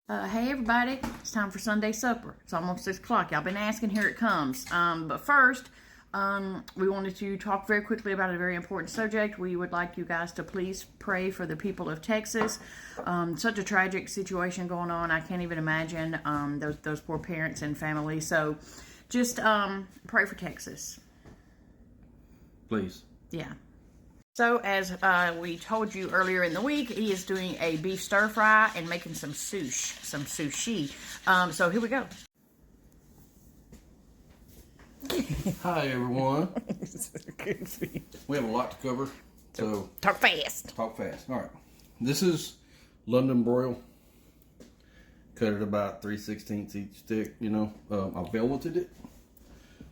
Hey everybody, it's time for Sunday supper. It's almost 6 o'clock. Y'all been asking, here it comes. But first, we wanted to talk very quickly about a very important subject. We would like you guys to please pray for the people of Texas. Such a tragic situation going on. I can't even imagine those poor parents and families. So just pray for Texas. Please. Yeah. So, as we told you earlier in the week, he is doing a beef stir fry and making some sushi. So here we go. Hi everyone. We have a lot to cover, so talk fast. Talk fast. All right. This is London broil. Cut it about 3/16 each stick. You know, I velveted it.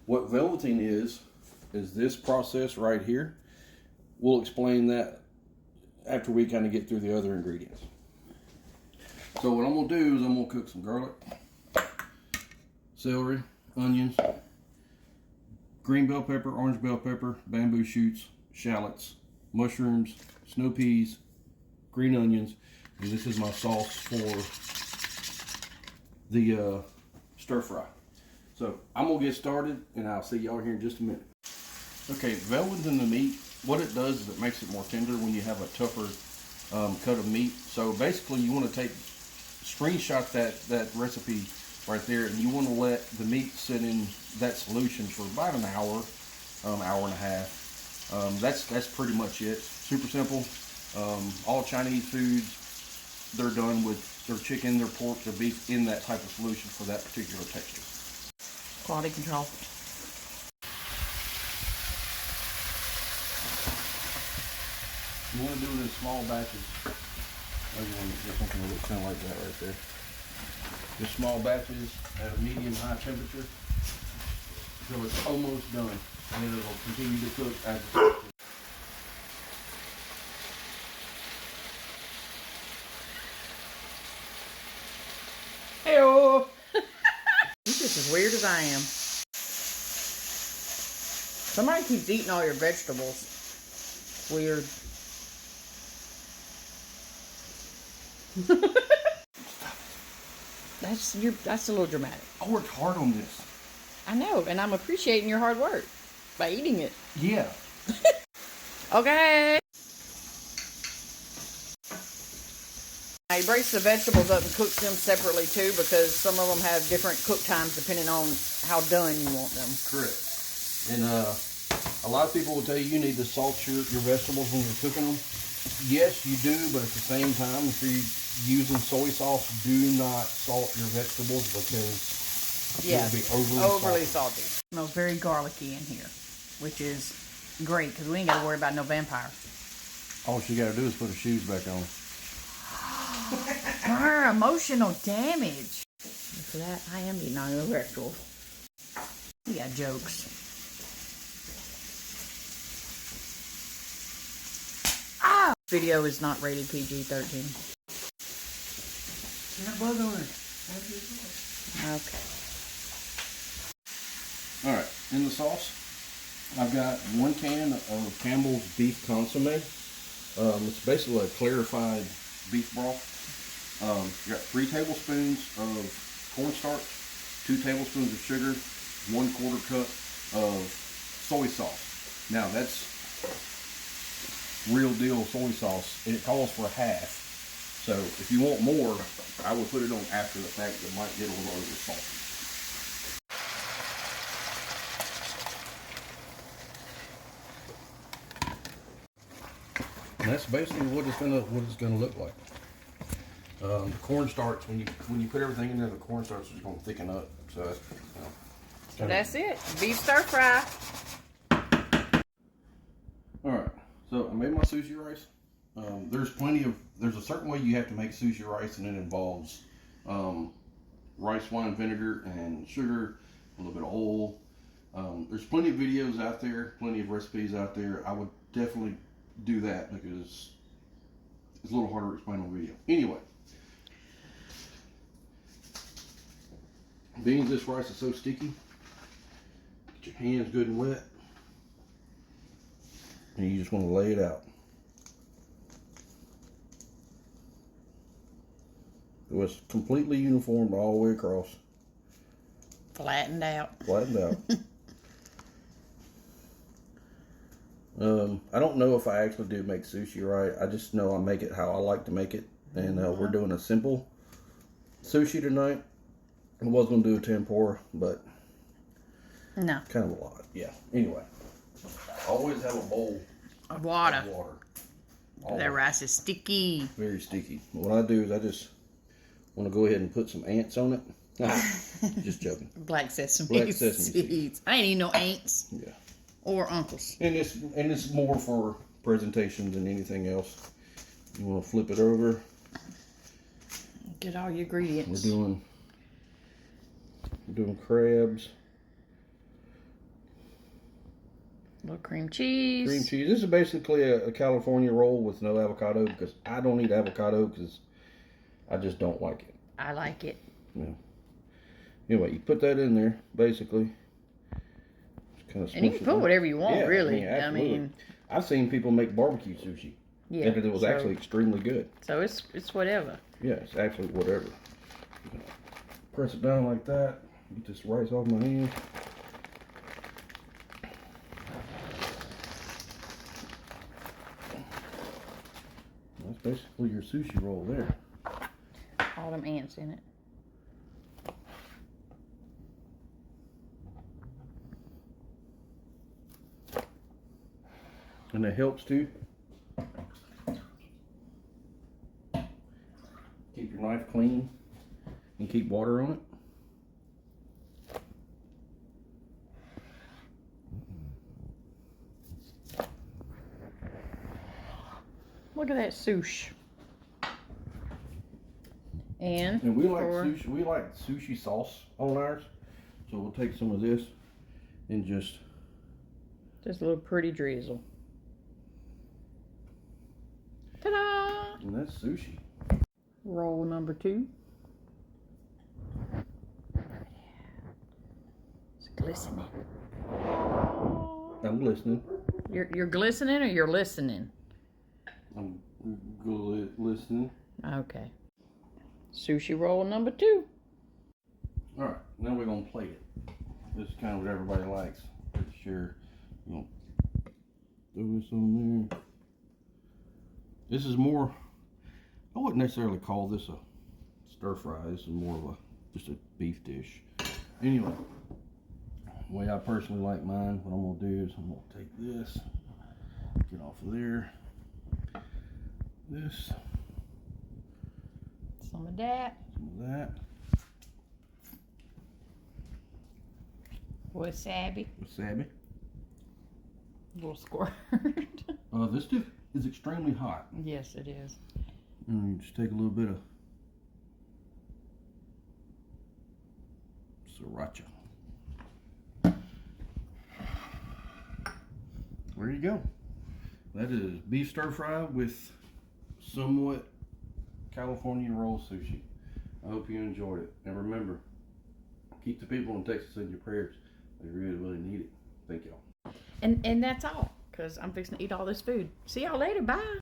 What velveting is this process right here. We'll explain that after we kind of get through the other ingredients. So what I'm going to do is I'm going to cook some garlic, celery, onions, green bell pepper, orange bell pepper, bamboo shoots, shallots, mushrooms, snow peas, green onions, and this is my sauce for the stir fry. So I'm going to get started and I'll see y'all here in just a minute. Okay, velveting the meat, what it does is it makes it more tender when you have a tougher cut of meat. So basically you want to screenshot that recipe right there, and you want to let the meat sit in that solution for about an hour, hour and a half. That's pretty much it. Super simple. All Chinese foods, they're done with their chicken, their pork, their beef in that type of solution for that particular texture. Quality control. You want to do it in small batches. Maybe you want to get something that looks kind of like that right there. Just small batches at a medium-high temperature until it's almost done, and then it'll continue to cook as it cooks. Hey-oh! You're just as weird as I am. Somebody keeps eating all your vegetables. It's weird. That's a little dramatic. I worked hard on this. I know, and I'm appreciating your hard work by eating it. Yeah. Okay. He breaks the vegetables up and cooks them separately too, because some of them have different cook times depending on how done you want them. Correct. And a lot of people will tell you need to salt your vegetables when you're cooking them. Yes, you do, but at the same time, if you're using soy sauce, do not salt your vegetables because it will be overly salty. Smells very garlicky in here, which is great because we ain't got to worry about no vampire. All she got to do is put her shoes back on. Her emotional damage. For that, I am eating all your vegetables. You got jokes. Ah! Video is not rated PG-13. That bug on it. Okay. Alright, in the sauce, I've got 1 can of Campbell's beef consomme. It's basically a clarified beef broth. You got 3 tablespoons of cornstarch, 2 tablespoons of sugar, 1/4 cup of soy sauce. Now that's real deal soy sauce, and it calls for half. So if you want more, I would put it on after the fact. It might get a little over salty. And that's basically what it's gonna look like. The cornstarch, when you put everything in there, the cornstarch is gonna thicken up. So that's, So that's it. Beef stir fry. All right. So I made my sushi rice. There's a certain way you have to make sushi rice, and it involves rice wine vinegar and sugar, a little bit of oil. There's plenty of videos out there, plenty of recipes out there. I would definitely do that because it's a little harder to explain on video. Anyway, being this rice is so sticky, get your hands good and wet, and you just want to lay it out. Go was completely uniformed all the way across. Flattened out. Flattened out. I don't know if I actually do make sushi right. I just know I make it how I like to make it. And we're doing a simple sushi tonight. I was going to do a tempura, but no. Kind of a lot. Yeah. Anyway. Always have a bowl of water. That rice is sticky. Very sticky. What I do is I just want to go ahead and put some ants on it. Just joking. Black sesame seeds. I ain't even no ants. Yeah. Or uncles. And it's more for presentation than anything else. You want to flip it over. Get all your ingredients. We're doing crabs. Little cream cheese. Cream cheese. This is basically a California roll with no avocado because I don't eat avocado because I just don't like it. I like it. Yeah. Anyway, you put that in there, basically. And you can put whatever you want, really. I mean, I've seen people make barbecue sushi. Yeah. And it was actually extremely good. So it's whatever. Yeah, it's actually whatever. Press it down like that. Get this rice off my hand. That's basically your sushi roll there. All them ants in it. And it helps too. Keep your knife clean and keep water on it. Look at that sushi. And we like sushi. We like sushi sauce on ours, so we'll take some of this and just a little pretty drizzle. Ta-da! And that's sushi. Roll number 2. It's glistening. I'm listening. You're glistening or you're listening? I'm listening. Okay. Sushi roll number 2. All right, now we're gonna plate it. This is kind of what everybody likes. Pretty sure. You know, throw this on there. This is more. I wouldn't necessarily call this a stir fry. This is more of just a beef dish. Anyway, the way I personally like mine, what I'm gonna do is I'm gonna take this, get off of there. This. Some of that. Some of that. Wasabi. Wasabi. A little squirt. This stuff is extremely hot. Yes, it is. And you just take a little bit of sriracha. There you go. That is beef stir fry with somewhat California roll sushi. I hope you enjoyed it. And remember, keep the people in Texas in your prayers. They really, really need it. Thank y'all. And that's all, because I'm fixing to eat all this food. See y'all later. Bye.